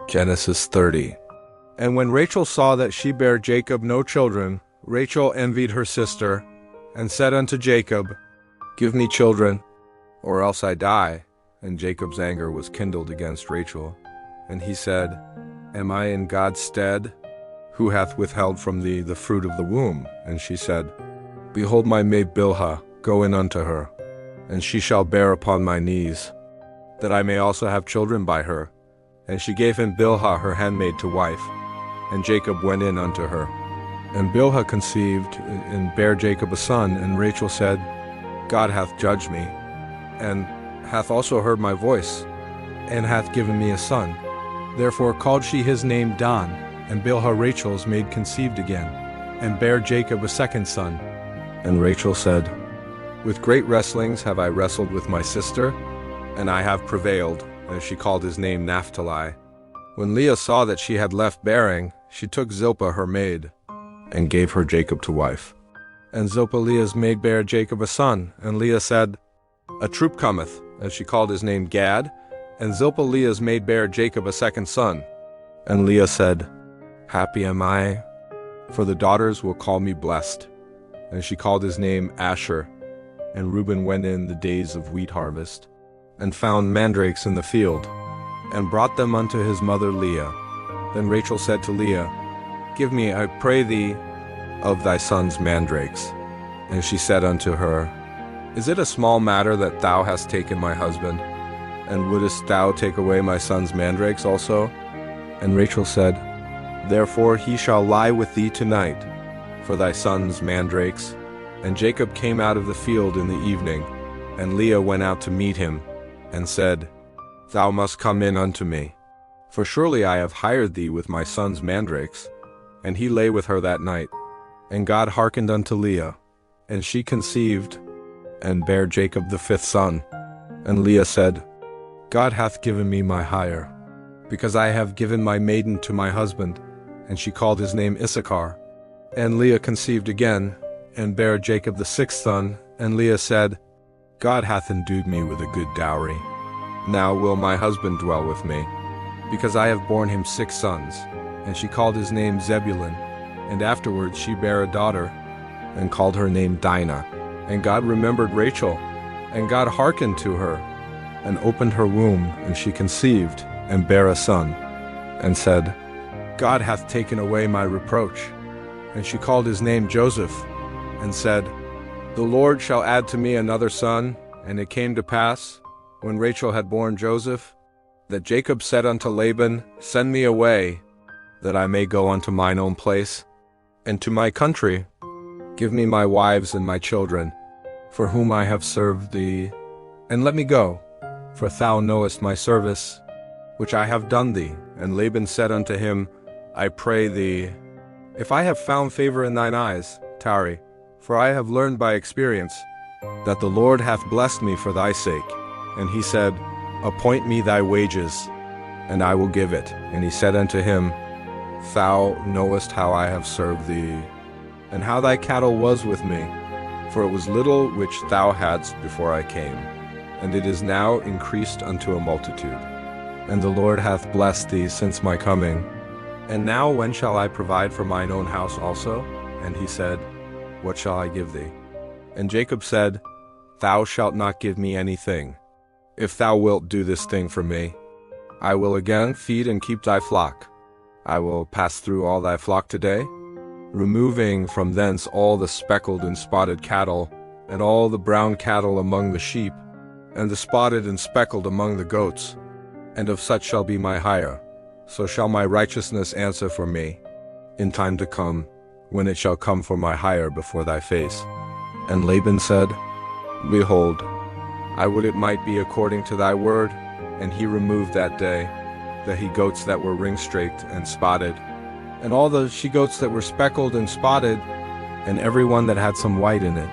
Genesis 30. And when Rachel saw that she bare Jacob no children, Rachel envied her sister, and said unto Jacob, Give me children, or else I die. And Jacob's anger was kindled against Rachel. And he said, Am I in God's stead? Who hath withheld from thee the fruit of the womb? And she said, Behold my maid Bilhah, go in unto her, and she shall bear upon my knees, that I may also have children by her. And she gave him Bilhah her handmaid to wife. And Jacob went in unto her. And Bilhah conceived, and bare Jacob a son. And Rachel said, God hath judged me, and hath also heard my voice, and hath given me a son. Therefore called she his name Dan. And Bilhah Rachel's maid conceived again, and bare Jacob a second son. And Rachel said, With great wrestlings have I wrestled with my sister, and I have prevailed. And she called his name Naphtali. When Leah saw that she had left bearing, she took Zilpah her maid, and gave her Jacob to wife. And Zilpah Leah's maid bare Jacob a son. And Leah said, A troop cometh. And she called his name Gad. And Zilpah Leah's maid bare Jacob a second son. And Leah said, Happy am I, for the daughters will call me blessed. And she called his name Asher. And Reuben went in the days of wheat harvest, and found mandrakes in the field, and brought them unto his mother Leah. Then Rachel said to Leah, Give me, I pray thee, of thy son's mandrakes. And she said unto her, Is it a small matter that thou hast taken my husband? And wouldest thou take away my son's mandrakes also? And Rachel said, Therefore he shall lie with thee tonight, for thy son's mandrakes. And Jacob came out of the field in the evening, and Leah went out to meet him, and said, Thou must come in unto me, for surely I have hired thee with my son's mandrakes. And he lay with her that night. And God hearkened unto Leah, and she conceived, and bare Jacob the fifth son. And Leah said, God hath given me my hire, because I have given my maiden to my husband. And she called his name Issachar. And Leah conceived again, and bare Jacob the sixth son. And Leah said, God hath endued me with a good dowry. Now will my husband dwell with me, because I have borne him 6 sons. And she called his name Zebulun. And afterwards she bare a daughter, and called her name Dinah. And God remembered Rachel, and God hearkened to her, and opened her womb, and she conceived, and bare a son, and said, God hath taken away my reproach. And she called his name Joseph, and said, The Lord shall add to me another son. And it came to pass, when Rachel had borne Joseph, that Jacob said unto Laban, Send me away, that I may go unto mine own place, and to my country. Give me my wives and my children, for whom I have served thee, and let me go, for thou knowest my service, which I have done thee. And Laban said unto him, I pray thee, if I have found favor in thine eyes, tarry, for I have learned by experience, that the Lord hath blessed me for thy sake. And he said, Appoint me thy wages, and I will give it. And he said unto him, Thou knowest how I have served thee, and how thy cattle was with me, for it was little which thou hadst before I came, and it is now increased unto a multitude. And the Lord hath blessed thee since my coming. And now when shall I provide for mine own house also? And he said, What shall I give thee? And Jacob said, Thou shalt not give me anything. If thou wilt do this thing for me, I will again feed and keep thy flock. I will pass through all thy flock today, removing from thence all the speckled and spotted cattle, and all the brown cattle among the sheep, and the spotted and speckled among the goats. And of such shall be my hire. So shall my righteousness answer for me, in time to come, when it shall come for my hire before thy face. And Laban said, Behold, I would it might be according to thy word. And he removed that day the he-goats that were ring-straked and spotted, and all the she-goats that were speckled and spotted, and every one that had some white in it,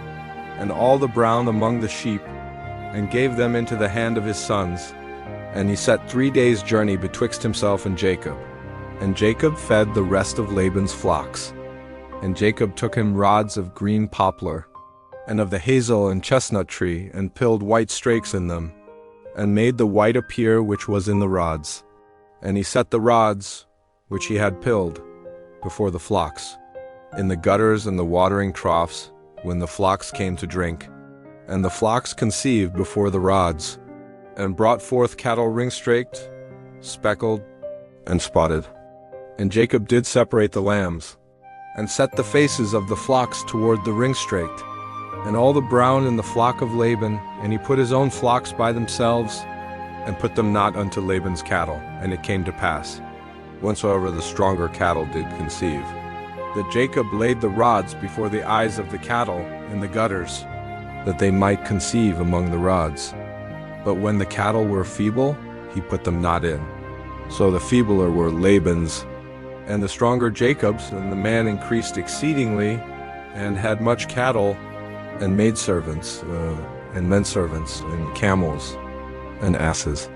and all the brown among the sheep, and gave them into the hand of his sons. And he set 3 days' journey betwixt himself and Jacob. And Jacob fed the rest of Laban's flocks. And Jacob took him rods of green poplar, and of the hazel and chestnut tree, and pilled white strakes in them, and made the white appear which was in the rods. And he set the rods, which he had pilled, before the flocks, in the gutters and the watering troughs, when the flocks came to drink. And the flocks conceived before the rods, and brought forth cattle ring-straked, speckled, and spotted. And Jacob did separate the lambs, and set the faces of the flocks toward the ring-straked, and all the brown in the flock of Laban, and he put his own flocks by themselves, and put them not unto Laban's cattle. And it came to pass, whensoever the stronger cattle did conceive, that Jacob laid the rods before the eyes of the cattle in the gutters, that they might conceive among the rods. But when the cattle were feeble, he put them not in. So the feebler were Laban's, and the stronger Jacob's, and the man increased exceedingly, and had much cattle, and maidservants, and menservants, and camels, and asses.